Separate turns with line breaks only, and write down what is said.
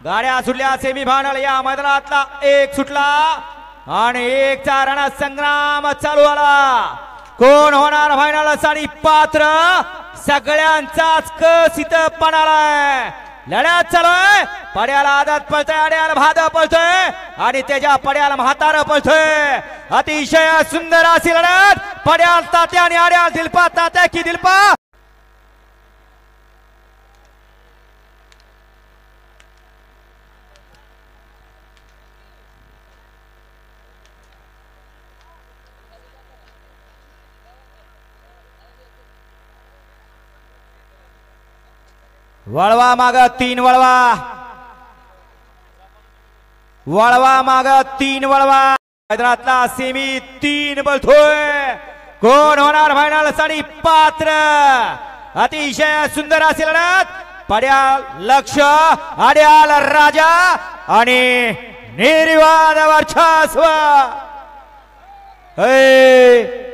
गाड्या सुटल्या सेमीफायनल या मैदानातला एक सुटला आणि एक चा रणसंग्राम चालू आला। कोण होणार फायनल साठी पात्र सगळ्यांचाच कस इथं पणालाय। लढ्यात चालूय पड्याला आदत पळतोय आड्याला भाद पळतोय आणि त्याच्या पड्याला म्हातार पळतोय। अतिशय सुंदर अशी लढत पड्याल तात्या आणि आड्याल दिलपा तात्या की दिलपा वळवा माग तीन वळवा वळवा माग तीन वळवा मैदानातला सेमी तीन बोलतोय। कोण होणार फायनल साठी पात्र अतिशय सुंदर अशी लढत पड्याल लक्ष आड्याल राजा आणि निर्वाद वर्चस्व। हे